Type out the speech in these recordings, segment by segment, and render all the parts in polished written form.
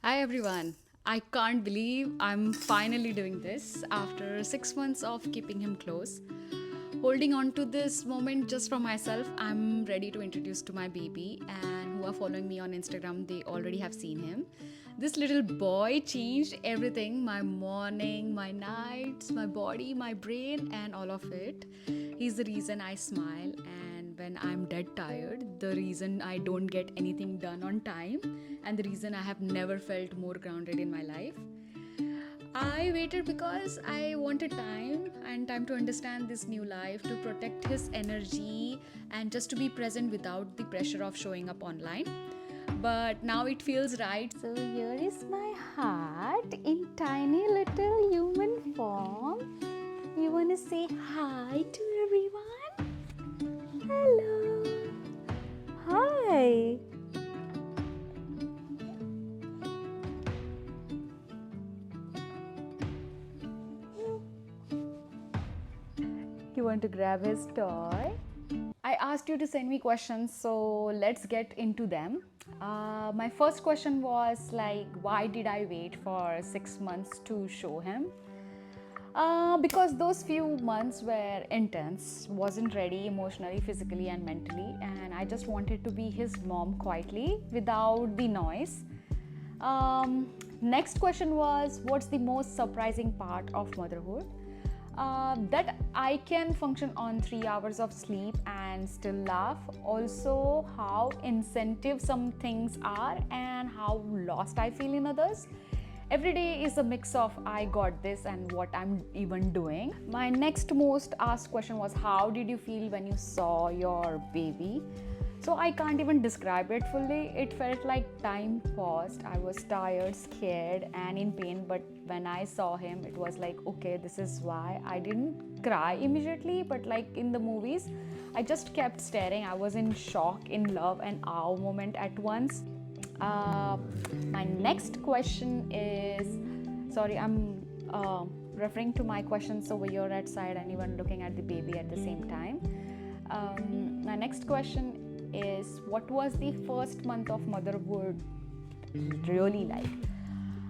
Hi everyone. I can't believe I'm finally doing this after 6 months of keeping him close. Holding on to this moment just for myself, I'm ready to introduce to my baby and who are following me on Instagram, they already have seen him. This little boy changed everything, my morning, my nights, my body, my brain and all of it. He's the reason I smile and when I'm dead tired, the reason I don't get anything done on time, and the reason I have never felt more grounded in my life. I waited because I wanted time to understand this new life, to protect his energy, and just to be present without the pressure of showing up online. But now it feels right. So, here is my heart in tiny little human form. You want to say hi to everyone? Hello. Hi. You want to grab his toy? I asked you to send me questions, so let's get into them. My first question was like, why did I wait for 6 months to show him? Because those few months were intense, wasn't ready emotionally, physically, and mentally, and I just wanted to be his mom quietly without the noise. Next question was, what's the most surprising part of motherhood? That I can function on 3 hours of sleep and still laugh. Also, how incentive some things are and how lost I feel in others. Every day is a mix of I got this and what I'm even doing. My next most asked question was, how did you feel when you saw your baby? So I can't even describe it fully. It felt like time paused. I was tired, scared, and in pain. But when I saw him, it was like, okay, this is why. I didn't cry immediately, but like in the movies, I just kept staring. I was in shock, in love, and awe moment at once. Uh, my next question is, sorry, I'm referring to my questions over here at side and even looking at the baby at the same time. My next question is, what was the first month of motherhood really like?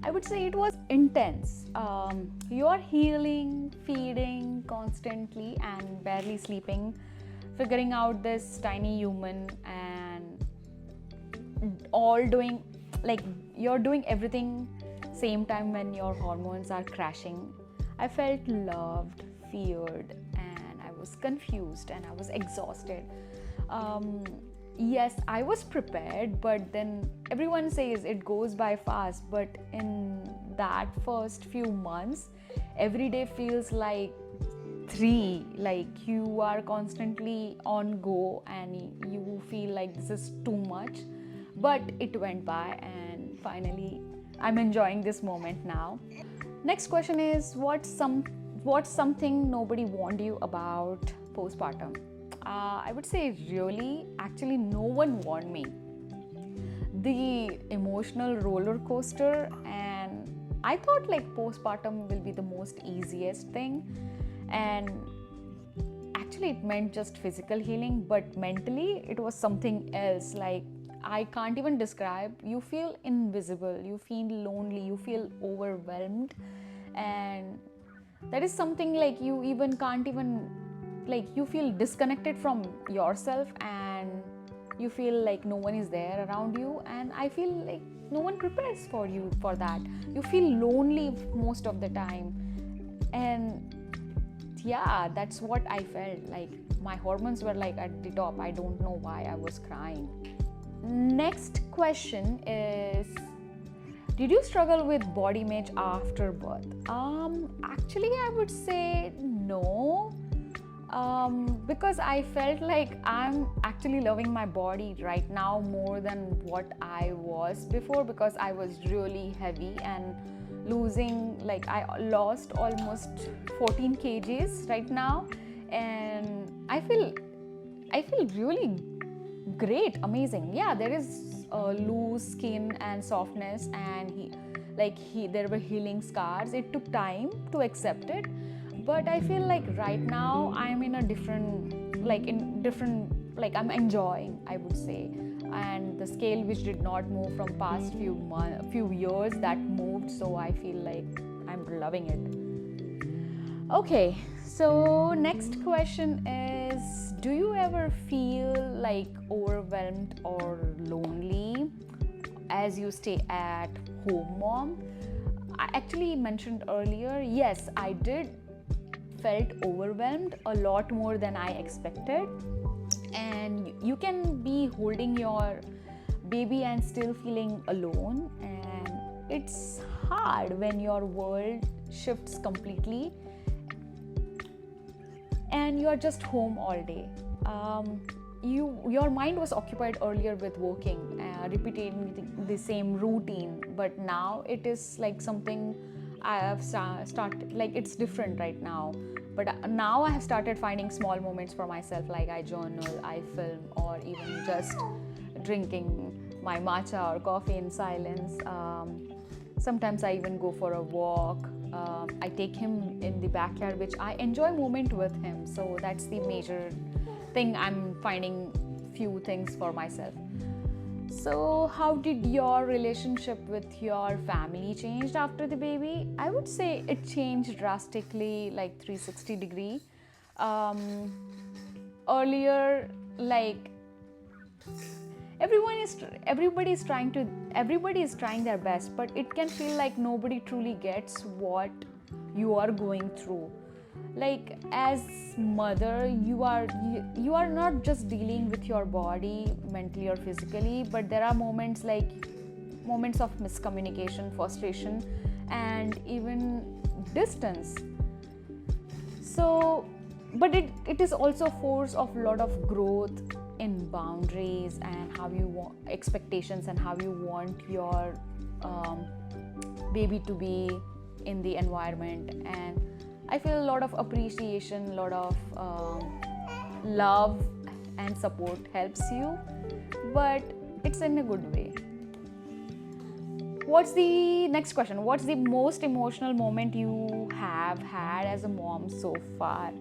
I would say it was intense. You're healing, feeding constantly, and barely sleeping, figuring out this tiny human, and all doing like you're doing everything same time when your hormones are crashing. I felt loved, feared, and I was confused and I was exhausted. um, yes, I was prepared, but then everyone says it goes by fast, but in that first few months every day feels like three, like you are constantly on go and you feel like this is too much, but it went by and finally I'm enjoying this moment now. Next question is, what's something nobody warned you about postpartum? I would say really, actually no one warned me. The emotional roller coaster, and I thought like postpartum will be the most easiest thing, and actually it meant just physical healing, but mentally it was something else. Like, I can't even describe. You feel invisible, you feel lonely, you feel overwhelmed, and that is something like you even can't even, like, you feel disconnected from yourself and you feel like no one is there around you, and I feel like no one prepares for you for that. You feel lonely most of the time, and yeah, that's what I felt like. My hormones were like at the top. I don't know why I was crying. Next question is, did you struggle with body image after birth? Actually, I would say no. Because I felt like I'm actually loving my body right now more than what I was before, because I was really heavy and losing, like, I lost almost 14 kgs right now, and I feel really great, amazing. Yeah, there is loose skin and softness, and there were healing scars. It took time to accept it, but I feel like right now I'm in a different, like I'm enjoying, I would say. and the scale which did not move from past few years, that moved. So I feel like I'm loving it. Okay, so next question is, do you ever feel like overwhelmed or lonely as you stay at home, mom? I actually mentioned earlier, yes, I did felt overwhelmed a lot more than I expected. And you can be holding your baby and still feeling alone, and it's hard when your world shifts completely and you're just home all day. Your mind was occupied earlier with working, repeating the same routine, but now it is like something I have started, like it's different right now. But now I have started finding small moments for myself, like I journal, I film, or even just drinking my matcha or coffee in silence. Sometimes I even go for a walk. I take him in the backyard, which I enjoy moment with him. So that's the major thing. I'm finding few things for myself. So how did your relationship with your family changed after the baby? I would say it changed drastically, like 360-degree. Earlier, like everybody is trying their best, but it can feel like nobody truly gets what you are going through. Like as mother, you are not just dealing with your body mentally or physically, but there are moments of miscommunication, frustration, and even distance. So but it is also a force of a lot of growth in boundaries and how you want expectations and how you want your baby to be in the environment. And I feel a lot of appreciation, a lot of love and support helps you, but it's in a good way. What's the next question? What's the most emotional moment you have had as a mom so far?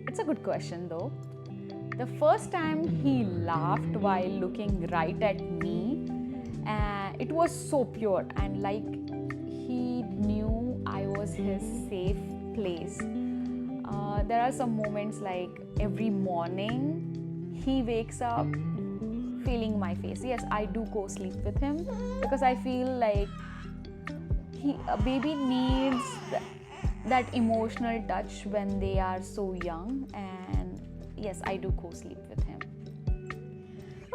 It's a good question though. The first time he laughed while looking right at me, it was so pure, and like he knew I was his safe place. There are some moments like every morning he wakes up feeling my face. Yes, I do co-sleep with him because I feel like a baby needs that emotional touch when they are so young, and yes, I do co-sleep with him.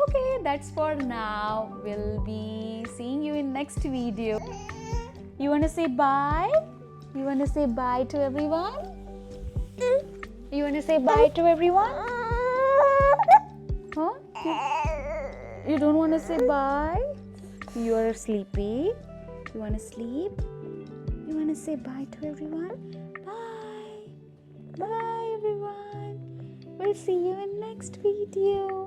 Okay, that's for now. We'll be seeing you in next video. You want to say bye? You want to say bye to everyone? You want to say bye to everyone? Huh? You don't want to say bye? You're sleepy? You want to sleep? You want to say bye to everyone? Bye. Bye everyone. We'll see you in next video.